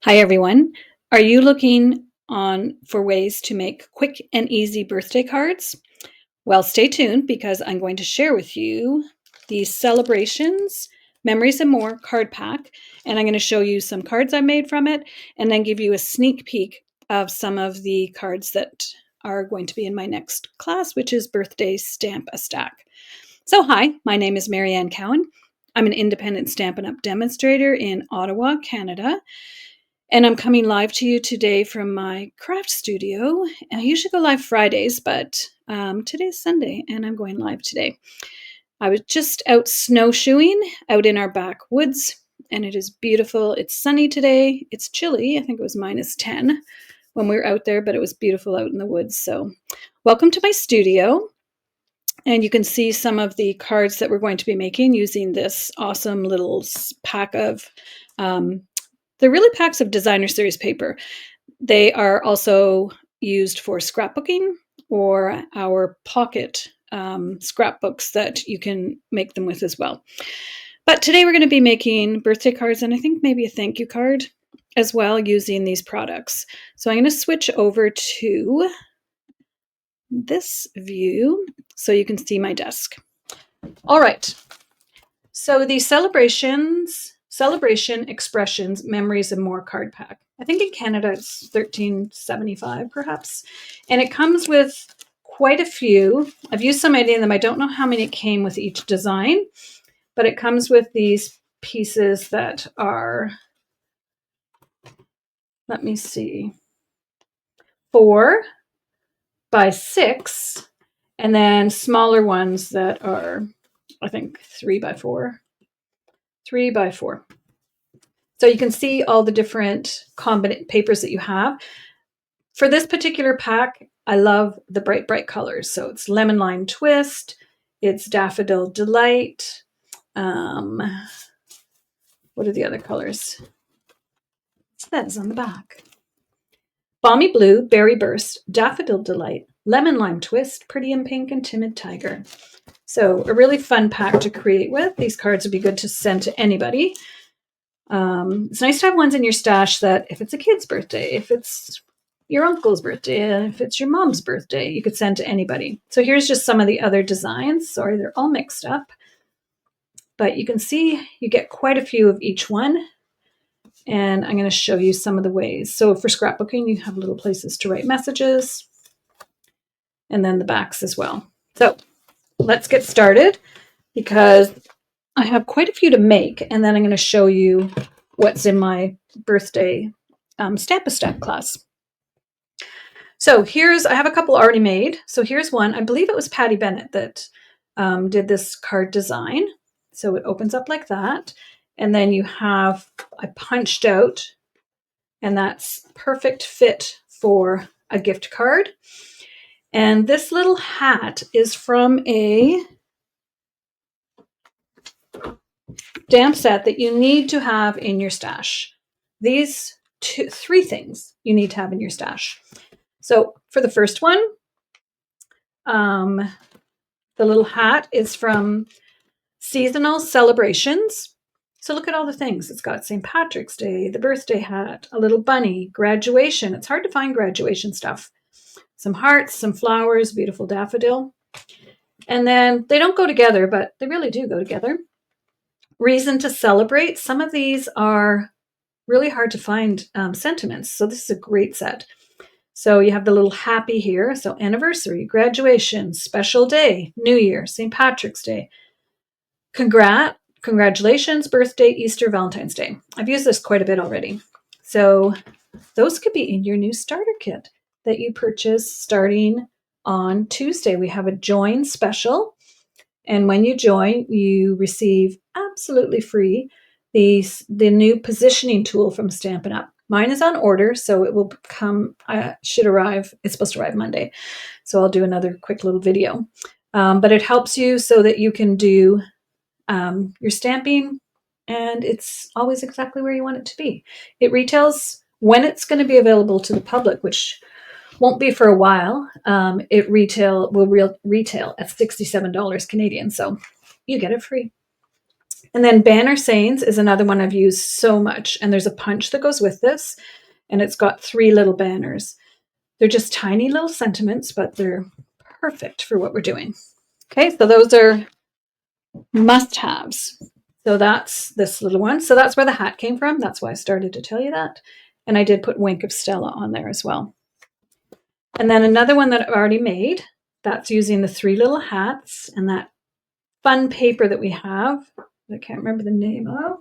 Hi everyone. Are you looking on for ways to make quick and easy birthday cards? Well, stay tuned because I'm going to share with you the Celebrations Memories and More card pack, and I'm going to show you some cards I made from it and then give you a sneak peek of some of the cards that are going to be in my next class, which is Birthday Stamp a Stack. So hi, my name is Marianne Cowan. I'm an independent Stampin' Up! Demonstrator in Ottawa, Canada. And I'm coming live to you today from my craft studio. I usually go live Fridays, but today's Sunday and I'm going live today. I was just out snowshoeing out in our backwoods and it is beautiful. It's sunny today. It's chilly. I think it was -10 when we were out there, but it was beautiful out in the woods. So welcome to my studio. And you can see some of the cards that we're going to be making using this awesome little pack of they're really packs of designer series paper. They are also used for scrapbooking or our pocket scrapbooks that you can make them with as well. But today we're going to be making birthday cards and I think maybe a thank you card as well using these products. So I'm going to switch over to this view so you can see my desk. All right. So the Celebration Expressions Memories and More card pack. I think in Canada it's $13.75 perhaps. And it comes with quite a few. I've used so many of them. I don't know how many it came with each design, but it comes with these pieces that are, let me see, 4 by 6, and then smaller ones that are, I think, 3 by 4. 3 by 4. So you can see all the different papers that you have. For this particular pack, I love the bright colors. So it's Lemon Lime Twist, it's Daffodil Delight. What are the other colors? That is on the back. Balmy Blue, Berry Burst, Daffodil Delight, Lemon Lime Twist, Pretty in Pink, and Timid Tiger. So a really fun pack to create with. These cards would be good to send to anybody. It's nice to have ones in your stash that if it's a kid's birthday, if it's your uncle's birthday, if it's your mom's birthday, you could send to anybody. So here's just some of the other designs. Sorry, they're all mixed up. But you can see you get quite a few of each one. And I'm going to show you some of the ways. So for scrapbooking, you have little places to write messages. And then the backs as well. So let's get started because I have quite a few to make, and then I'm going to show you what's in my birthday Stamp-a-Stack class. So I have a couple already made. So here's one. I believe it was Patty Bennett that did this card design. So it opens up like that. And then I punched out, and that's perfect fit for a gift card. And this little hat is from a stamp set that you need to have in your stash. These 3 things you need to have in your stash. So for the first one, the little hat is from Seasonal Celebrations. So look at all the things. It's got St. Patrick's Day, the birthday hat, a little bunny, graduation. It's hard to find graduation stuff. Some hearts, some flowers, beautiful daffodil. And then they don't go together, but they really do go together. Reason to celebrate. Some of these are really hard to find sentiments. So this is a great set. So you have the little happy here. So anniversary, graduation, special day, New Year, St. Patrick's Day, congratulations, birthday, Easter, Valentine's Day. I've used this quite a bit already. So those could be in your new starter kit that you purchase starting on Tuesday. We have a join special. And when you join, you receive absolutely free the new positioning tool from Stampin' Up. Mine is on order, so it will come, should arrive, it's supposed to arrive Monday. So I'll do another quick little video. But it helps you so that you can do your stamping, and it's always exactly where you want it to be. It retails when it's going to be available to the public, which won't be for a while. It will retail at $67 Canadian, so you get it free. And then Banner Saints is another one I've used so much. And there's a punch that goes with this. And it's got 3 little banners. They're just tiny little sentiments, but they're perfect for what we're doing. Okay, so those are must-haves. So that's this little one. So that's where the hat came from. That's why I started to tell you that. And I did put Wink of Stella on there as well. And then another one that I've already made, that's using the 3 little hats and that fun paper that we have. I can't remember the name of,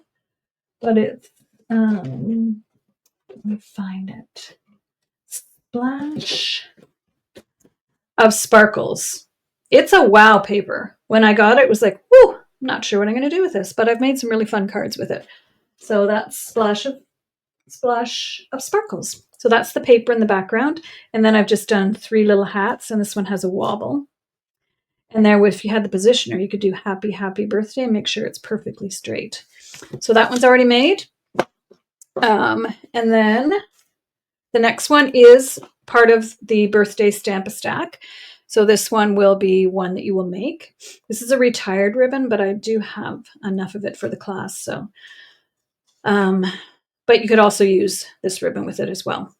but it's, let me find it. Splash of Sparkles. It's a wow paper. When I got it, it was like, whoo, I'm not sure what I'm going to do with this, but I've made some really fun cards with it. So that's Splash of Sparkles. So that's the paper in the background. And then I've just done 3 little hats, and this one has a wobble. And there, if you had the positioner, you could do happy, happy birthday and make sure it's perfectly straight. So that one's already made. And then the next one is part of the birthday Stamp-A-Stack. So this one will be one that you will make. This is a retired ribbon, but I do have enough of it for the class. So, but you could also use this ribbon with it as well,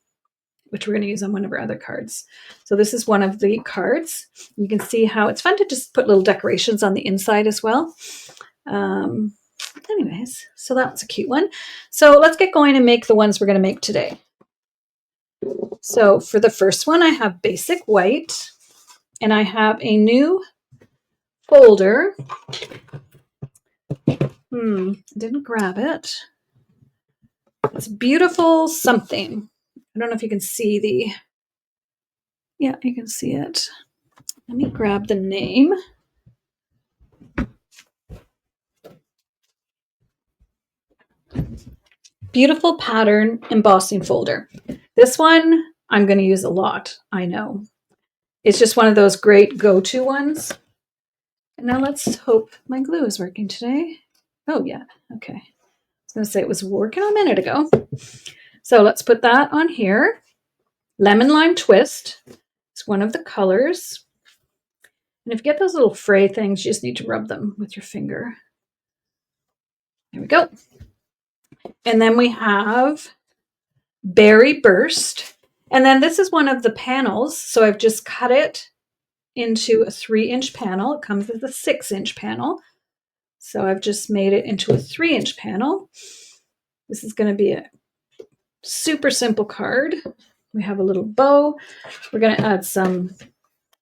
which we're going to use on one of our other cards. So this is one of the cards. You can see how it's fun to just put little decorations on the inside as well. Anyways, so that's a cute one. So let's get going and make the ones we're going to make today. So for the first one, I have basic white, and I have a new folder. Didn't grab it. It's Beautiful Something. I don't know if you can see the, yeah, you can see it. Let me grab the name. Beautiful Pattern Embossing Folder. This one I'm going to use a lot, I know. It's just one of those great go-to ones. And now let's hope my glue is working today. Oh, yeah. Okay. I was going to say it was working a minute ago. So let's put that on here. Lemon Lime Twist. It's one of the colors. And if you get those little fray things, you just need to rub them with your finger. There we go. And then we have Berry Burst. And then this is one of the panels. So I've just cut it into a 3-inch panel. It comes with a 6-inch panel. So I've just made it into a 3-inch panel. This is going to be a super simple card. We have a little bow. We're going to add some.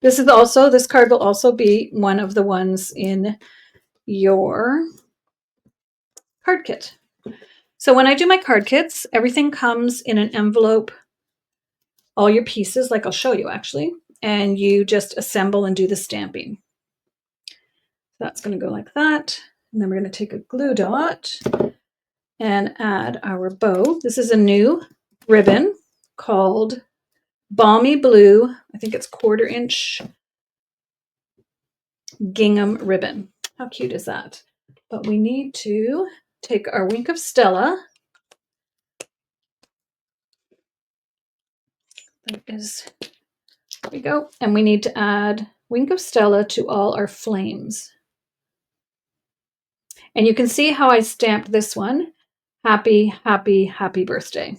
This card will also be one of the ones in your card kit. So when I do my card kits, everything comes in an envelope, all your pieces, like I'll show you actually, and you just assemble and do the stamping. That's going to go like that. And then we're going to take a glue dot and add our bow. This is a new ribbon called Balmy Blue. I think it's 1/4 inch gingham ribbon. How cute is that? But we need to take our Wink of Stella. There we go. And we need to add Wink of Stella to all our flames. And you can see how I stamped this one. Happy, happy, happy birthday.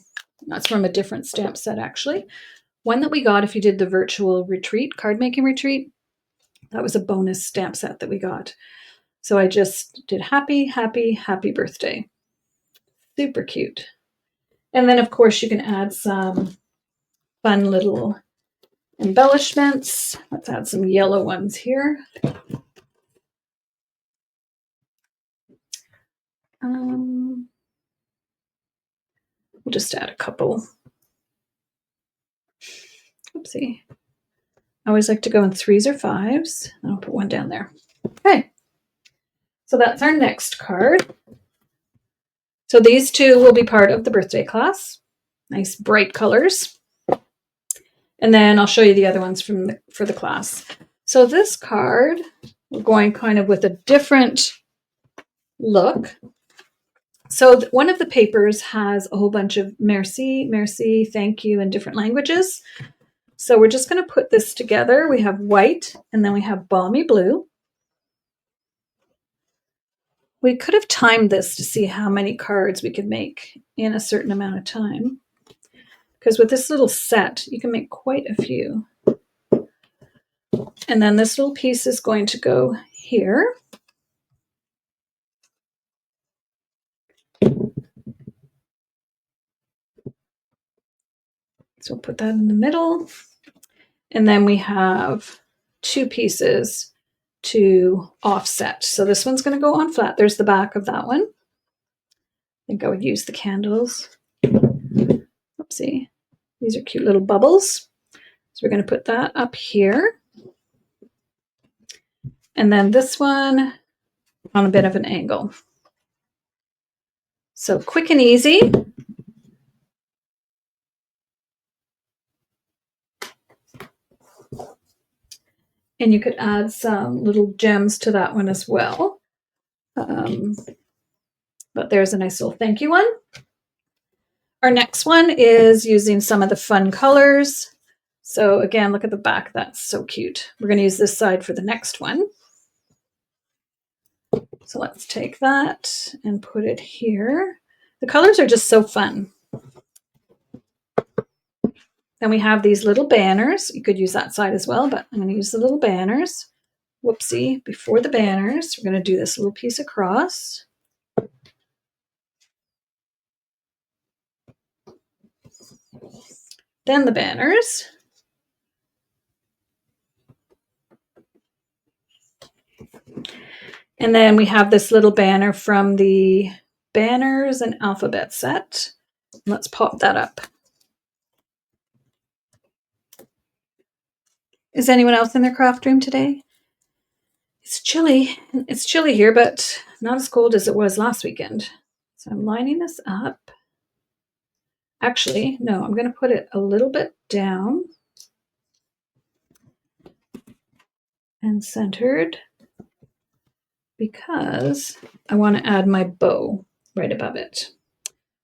That's from a different stamp set, actually. One that we got if you did the virtual retreat, card making retreat. That was a bonus stamp set that we got. So I just did happy, happy, happy birthday. Super cute. And then, of course, you can add some fun little embellishments. Let's add some yellow ones here. We'll just add a couple. Oopsie. I always like to go in 3s or 5s. I'll put one down there. Okay. So that's our next card. So these two will be part of the birthday class. Nice bright colors. And then I'll show you the other ones for the class. So this card, we're going kind of with a different look. So one of the papers has a whole bunch of merci, merci, thank you in different languages. So we're just going to put this together. We have white and then we have balmy blue. we could have timed this to see how many cards we could make in a certain amount of time. Because with this little set, you can make quite a few. And then this little piece is going to go here. So we'll put that in the middle. And then we have 2 pieces to offset. So this one's going to go on flat. There's the back of that one. I think I would use the candles. Oopsie. These are cute little bubbles. So we're going to put that up here. And then this one on a bit of an angle. So quick and easy. And you could add some little gems to that one as well. But there's a nice little thank you one. Our next one is using some of the fun colors. So again, look at the back. That's so cute. We're going to use this side for the next one. So let's take that and put it here. The colors are just so fun. Then we have these little banners. You could use that side as well, but I'm going to use the little banners. Whoopsie, before the banners, we're going to do this little piece across. Then the banners. And then we have this little banner from the Banners and Alphabet set. Let's pop that up. Is anyone else in their craft room today? It's chilly. It's chilly here, but not as cold as it was last weekend. So I'm lining this up. Actually, no, I'm going to put it a little bit down and centered because I want to add my bow right above it.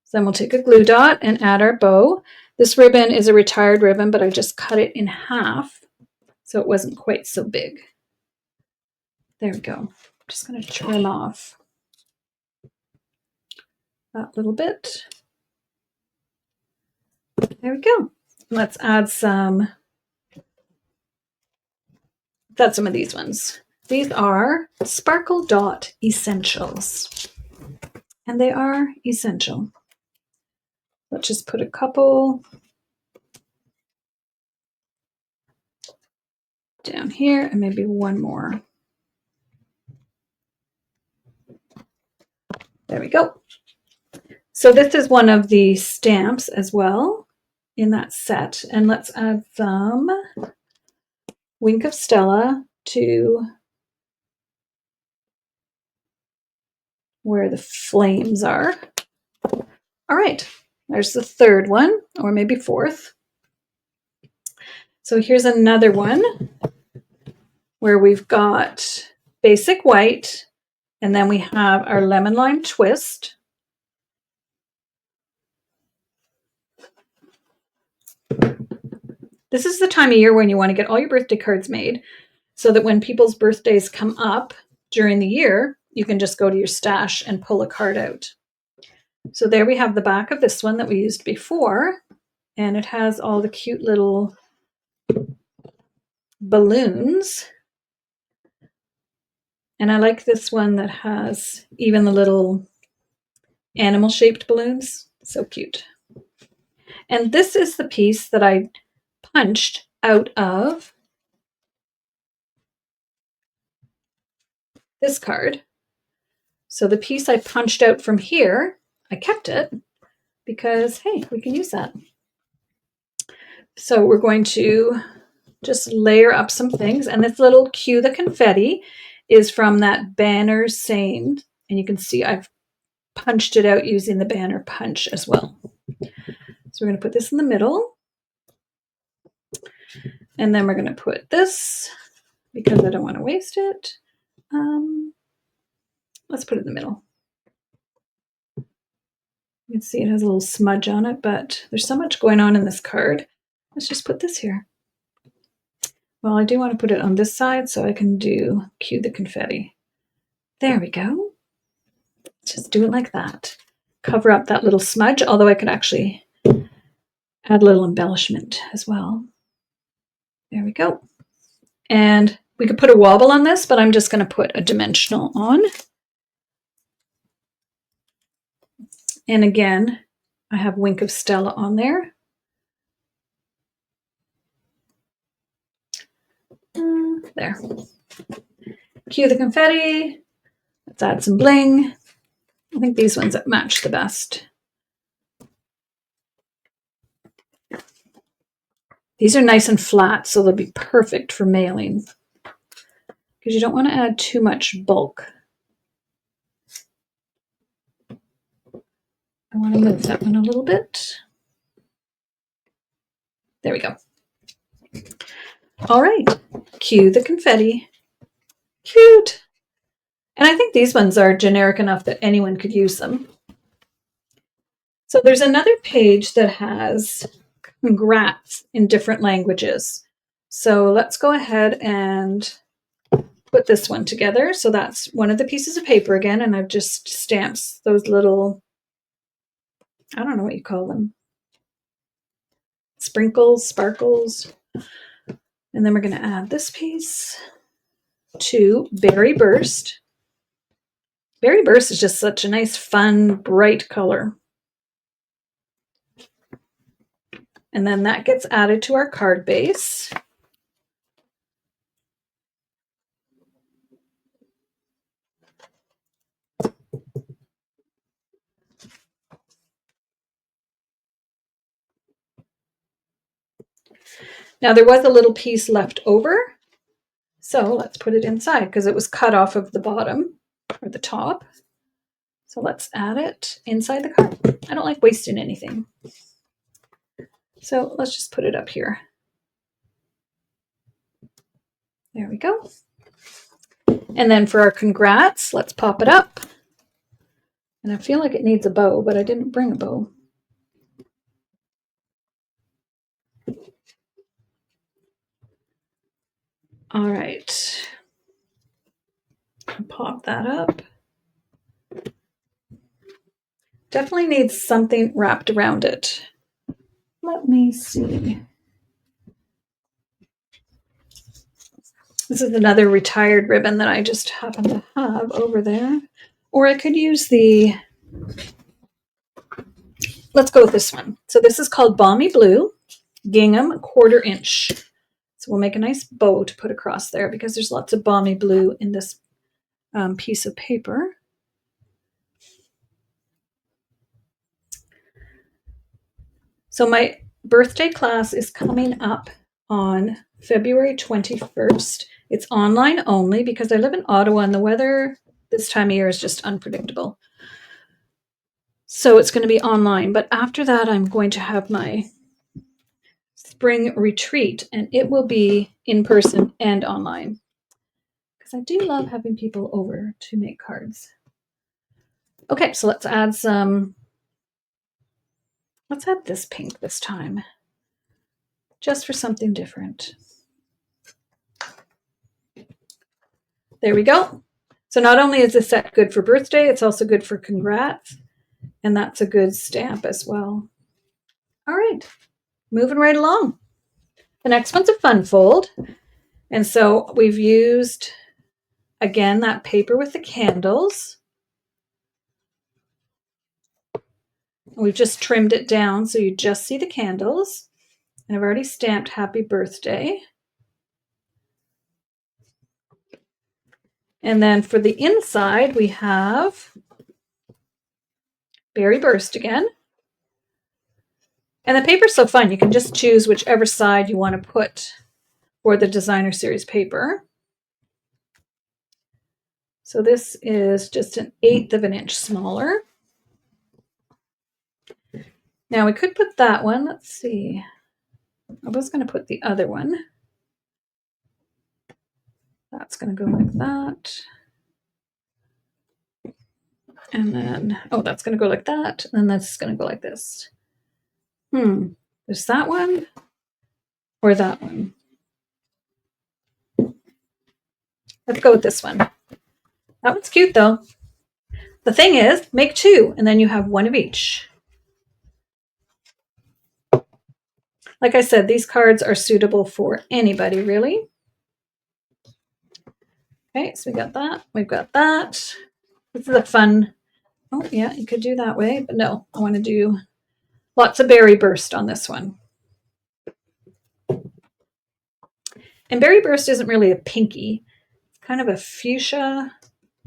So then we'll take a glue dot and add our bow. This ribbon is a retired ribbon, but I just cut it in half so it wasn't quite so big. There we go. I'm just going to trim off that little bit. There we go. Let's add some. That's some of these ones. These are Sparkle Dot Essentials. And they are essential. Let's just put a couple down here and maybe one more. There we go. So this is one of the stamps as well in that set. And let's add some Wink of Stella to where the flames are. All right, there's the third one, or maybe fourth. So here's another one where we've got basic white, and then we have our lemon lime twist. This is the time of year when you want to get all your birthday cards made so that when people's birthdays come up during the year, you can just go to your stash and pull a card out. So there we have the back of this one that we used before, and it has all the cute little balloons. And I like this one that has even the little animal-shaped balloons. So cute. And this is the piece that I punched out of this card. So the piece I punched out from here, I kept it because, hey, we can use that. So we're going to just layer up some things. And this little Cue the Confetti is from that banner saying, and you can see I've punched it out using the banner punch as well. So we're going to put this in the middle. And then we're going to put this, because I don't want to waste it. Let's put it in the middle. You can see it has a little smudge on it, but there's so much going on in this card. Let's just put this here. Well, I do want to put it on this side so I can do Cue the Confetti. There we go. Just do it like that. Cover up that little smudge, although I could actually add a little embellishment as well. There we go. And we could put a wobble on this, but I'm just going to put a dimensional on. And again, I have Wink of Stella on there. There. Cue the confetti. Let's add some bling. I think these ones match the best. These are nice and flat, so they'll be perfect for mailing, because you don't want to add too much bulk. I want to move that one a little bit. There we go. All right, cue the confetti. Cute. And I think these ones are generic enough that anyone could use them. So there's another page that has congrats in different languages. So let's go ahead and put this one together. So that's one of the pieces of paper again, and I've just stamped those little, I don't know what you call them, sprinkles, sparkles. And then we're going to add this piece to Berry Burst. Berry Burst is just such a nice, fun, bright color. And then that gets added to our card base. Now there was a little piece left over, so let's put it inside because it was cut off of the bottom or the top. So let's add it inside the card. I don't like wasting anything. So let's just put it up here. There we go. And then for our congrats, let's pop it up. And I feel like it needs a bow, but I didn't bring a bow. All right. Pop that up. Definitely needs something wrapped around it. Let me see. This is another retired ribbon that I just happen to have over there. Or I could use the, let's go with this one. So this is called Balmy Blue, gingham 1/4 inch. So we'll make a nice bow to put across there because there's lots of balmy blue in this piece of paper. So my birthday class is coming up on February 21st. It's online only because I live in Ottawa and the weather this time of year is just unpredictable. So it's going to be online. But after that, I'm going to have my spring retreat, and it will be in person and online. Because I do love having people over to make cards. Okay, so let's add some. Let's add this pink this time, just for something different. There we go. So not only is this set good for birthday, it's also good for congrats. And that's a good stamp as well. All right, moving right along. The next one's a fun fold. And so we've used, again, that paper with the candles. We've just trimmed it down so you just see the candles. And I've already stamped happy birthday. And then for the inside, we have Berry Burst again. And the paper's so fun. You can just choose whichever side you want to put for the designer series paper. So this is just an 1/8 of an inch smaller. Now we could put that one. Let's see. I was going to put the other one. That's going to go like that. And then, oh, that's going to go like that. And then that's going to go like this. There's that one or that one. Let's go with this one. That one's cute though. The thing is, make 2 and then you have 1 of each. Like I said, these cards are suitable for anybody, really. Okay, so we got that. We've got that. This is a fun. Oh, yeah, you could do that way, but no, I want to do lots of Berry Burst on this one. And Berry Burst isn't really a pinky. It's kind of a fuchsia.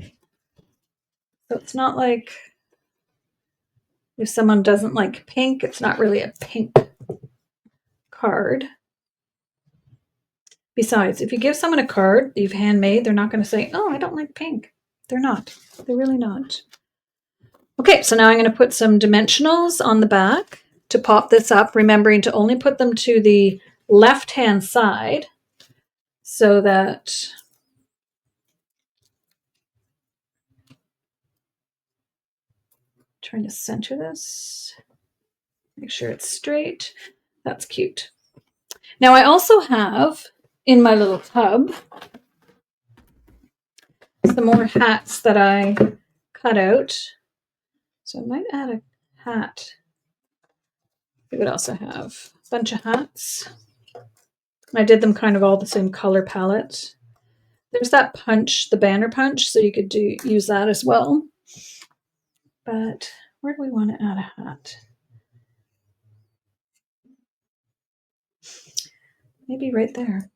So it's not like if someone doesn't like pink, it's not really a pink card. Besides, if you give someone a card you've handmade, they're not going to say, oh, I don't like pink. They're not. They're really not. Okay, so now I'm going to put some dimensionals on the back to pop this up, remembering to only put them to the left-hand side so that trying to center this, make sure it's straight. That's cute. Now I also have in my little tub some more hats that I cut out. So I might add a hat. See what else I have. A bunch of hats. I did them kind of all the same color palette. There's that punch, the banner punch, so you could use that as well. But where do we want to add a hat? Maybe right there.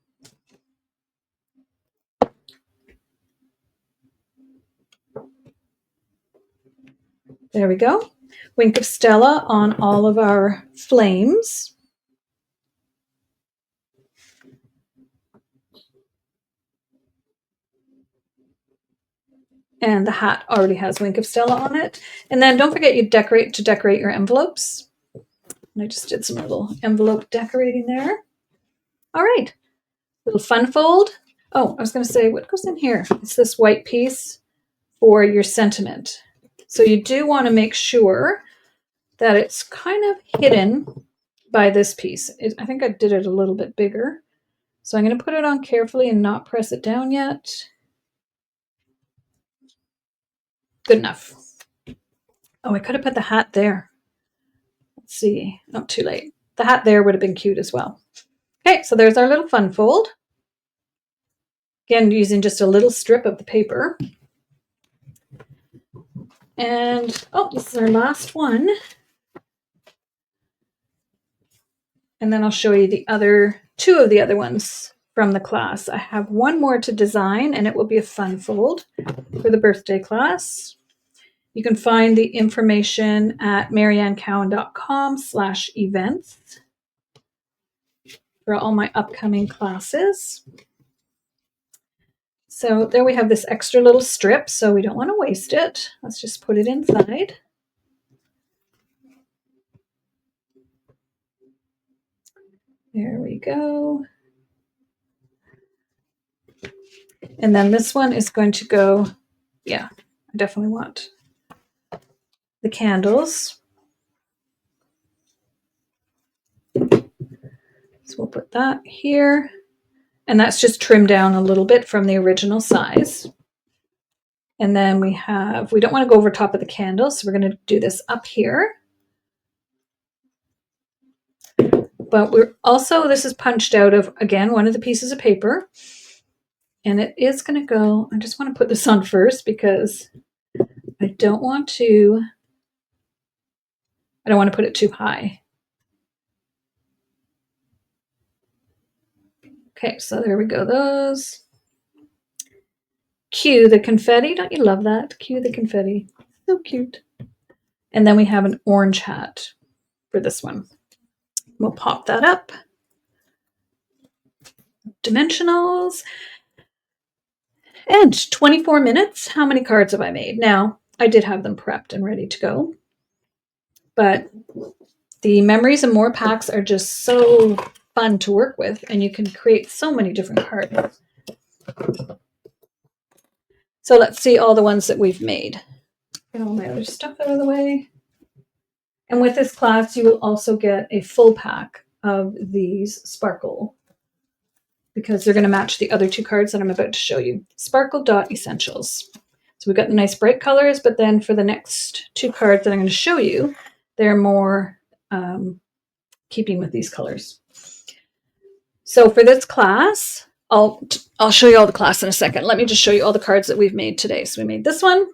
There we go. Wink of Stella on all of our flames. And the hat already has Wink of Stella on it. And then don't forget you decorate your envelopes. And I just did some little envelope decorating there. All right, little fun fold. Oh, I was going to say, what goes in here? It's this white piece for your sentiment. So you do want to make sure that it's kind of hidden by this piece. I think I did it a little bit bigger. So I'm going to put it on carefully and not press it down yet. Good enough. Oh, I could have put the hat there. Let's see. Not too late. The hat there would have been cute as well. Okay, so there's our little fun fold. Again, using just a little strip of the paper. And, oh, this is our last one. And then I'll show you the other, 2 of the other ones from the class. I have one more to design, and it will be a fun fold for the birthday class. You can find the information at mariannecowan.com/events for all my upcoming classes. So there we have this extra little strip, so we don't want to waste it. Let's just put it inside. There we go. And then this one is going to go, yeah, I definitely want the candles. So we'll put that here. And that's just trimmed down a little bit from the original size. And then we don't want to go over top of the candles, so we're going to do this up here. But we're also, this is punched out of, again, one of the pieces of paper. And it is going to go, I just want to put this on first because I don't want to put it too high. Okay, so there we go, those. Cue the confetti. Don't you love that? Cue the confetti. So cute. And then we have an orange hat for this one. We'll pop that up. Dimensionals. And 24 minutes. How many cards have I made? Now, I did have them prepped and ready to go. But the Memories and More packs are just so fun to work with, and you can create so many different cards. So let's see all the ones that we've made. Get all my other stuff out of the way. And with this class, you will also get a full pack of these Sparkle, because they're going to match the other 2 cards that I'm about to show you. Sparkle Dot Essentials. So we've got the nice bright colors, but then for the next two cards that I'm going to show you, they're more keeping with these colors. So for this class, I'll show you all the class in a second. Let me just show you all the cards that we've made today. So we made this one.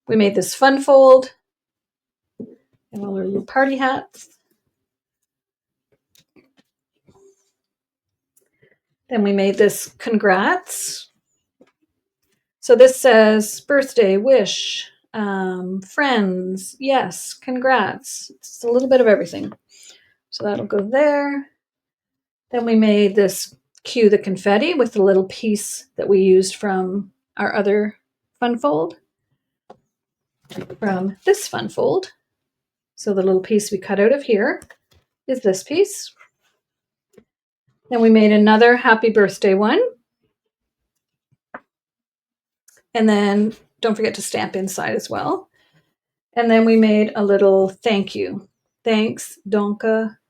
We made this fun fold. And all our little party hats. Then we made this congrats. So this says birthday, wish, friends, yes, congrats. It's a little bit of everything. So that'll go there. Then we made this cue the confetti with the little piece that we used from our other fun fold. From this fun fold. So the little piece we cut out of here is this piece. Then we made another happy birthday one. And then don't forget to stamp inside as well. And then we made a little thank you. Thanks, donc,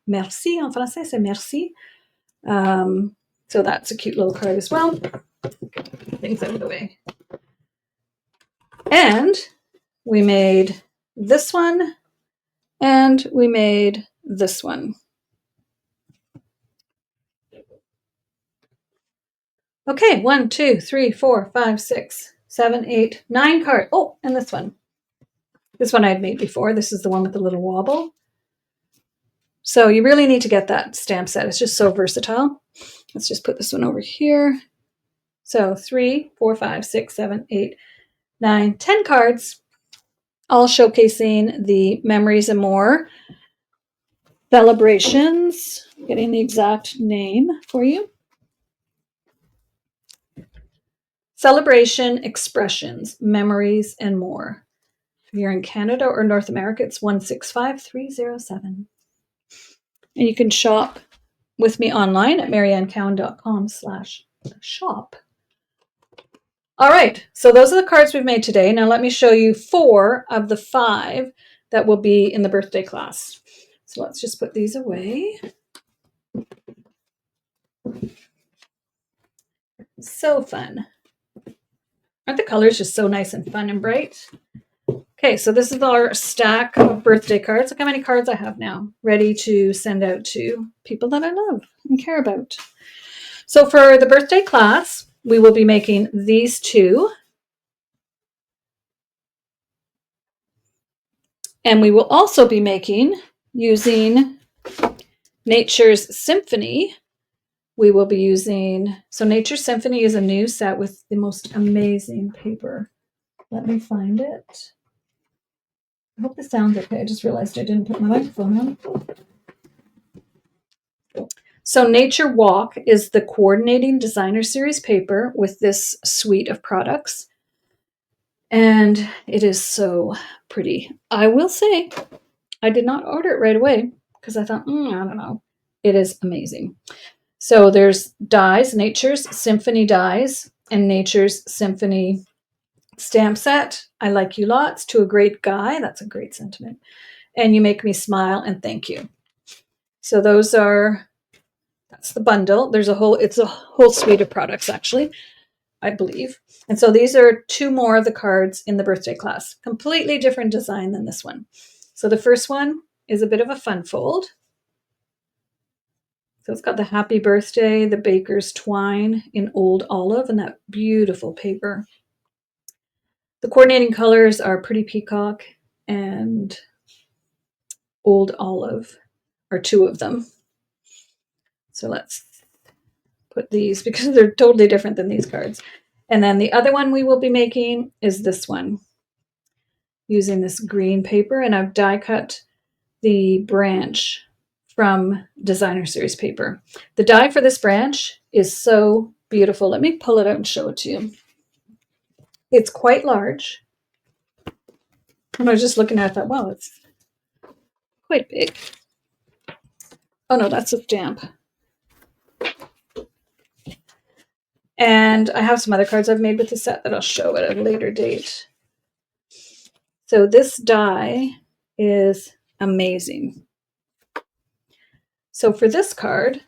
merci. En français, c'est merci. So that's a cute little card as well. Things out of the way. And we made this one, and we made this one. Okay, 1, 2, 3, 4, 5, 6, 7, 8, 9 cards. Oh, and this one. This one I had made before. This is the one with the little wobble. So you really need to get that stamp set. It's just so versatile. Let's just put this one over here. So 3, 4, 5, 6, 7, 8, 9, 10 cards, all showcasing the Memories and More celebrations. Getting the exact name for you. Celebration Expressions, Memories and More. If you're in Canada or North America, it's 165307. And you can shop with me online at mariannecowan.com/shop. All right, so those are the cards we've made today. Now let me show you 4 of the 5 that will be in the birthday class. So let's just put these away. So fun. Aren't the colors just so nice and fun and bright? Okay, so this is our stack of birthday cards. Look how many cards I have now, ready to send out to people that I love and care about. So for the birthday class, we will be making these 2. And we will also be making, using Nature's Symphony, we will be using, so Nature's Symphony is a new set with the most amazing paper. Let me find it. I hope this sounds okay. I just realized I didn't put my microphone on. So Nature Walk is the coordinating designer series paper with this suite of products. And it is so pretty. I will say, I did not order it right away because I thought, I don't know. It is amazing. So there's dies, Nature's Symphony dies, and Nature's Symphony stamp set. I like you lots. To a great guy. That's a great sentiment. And you make me smile, and thank you. So those are, that's the bundle. It's a whole suite of products actually, I believe. And so these are 2 more of the cards in the birthday class. Completely different design than this one. So the first one is a bit of a fun fold. So it's got the happy birthday, the baker's twine in old olive, and that beautiful paper. The coordinating colors are Pretty Peacock and Old Olive, are 2 of them. So let's put these, because they're totally different than these cards. And then the other one we will be making is this one, using this green paper, and I've die cut the branch from designer series paper. The die for this branch is so beautiful. Let me pull it out and show it to you. It's quite large. And I was just looking at it, I thought, wow, it's quite big. Oh no, that's a stamp. And I have some other cards I've made with the set that I'll show at a later date. So this die is amazing. So for this card,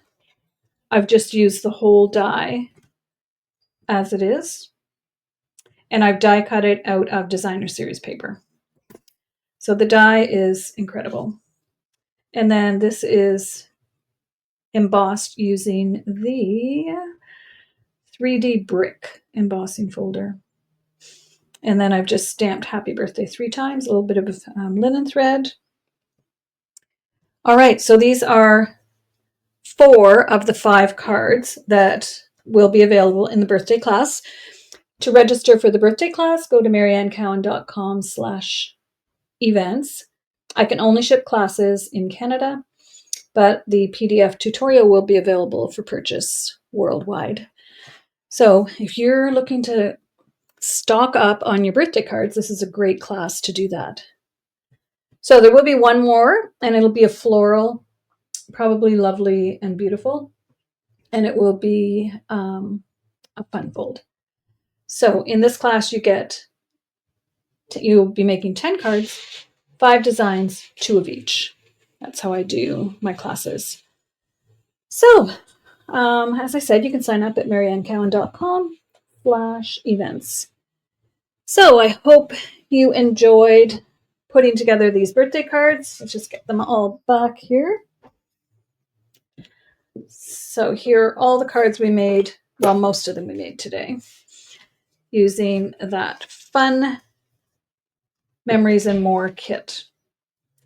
I've just used the whole die as it is. and I've die cut it out of designer series paper. So the die is incredible. And then this is embossed using the 3D brick embossing folder. And then I've just stamped happy birthday 3 times, a little bit of linen thread. All right, so these are 4 of the 5 cards that will be available in the birthday class. To register for the birthday class, go to mariannecowan.com/events. I can only ship classes in Canada, but the PDF tutorial will be available for purchase worldwide. So if you're looking to stock up on your birthday cards, this is a great class to do that. So there will be one more, and it'll be a floral, probably lovely and beautiful, and it will be a fun fold. So in this class, you'll be making 10 cards, 5 designs, 2 of each. That's how I do my classes. So, as I said, you can sign up at mariannecowan.com/events. So I hope you enjoyed putting together these birthday cards. Let's just get them all back here. So here are all the cards we made. Well, most of them we made today using that fun Memories and More kit.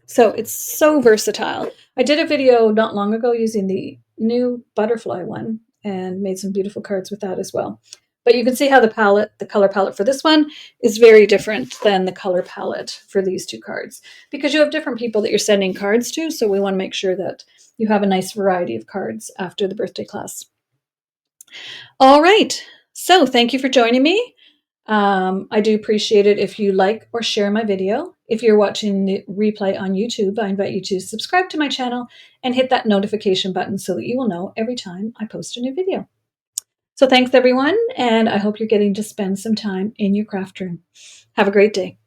So it's so versatile. I did a video not long ago using the new butterfly one and made some beautiful cards with that as well. But you can see how the color palette for this one is very different than the color palette for these 2 cards, because you have different people that you're sending cards to. So we want to make sure that you have a nice variety of cards after the birthday class. All right. So thank you for joining me. I do appreciate it if you like or share my video. If you're watching the replay on YouTube, I invite you to subscribe to my channel and hit that notification button so that you will know every time I post a new video. So thanks everyone, and I hope you're getting to spend some time in your craft room. Have a great day.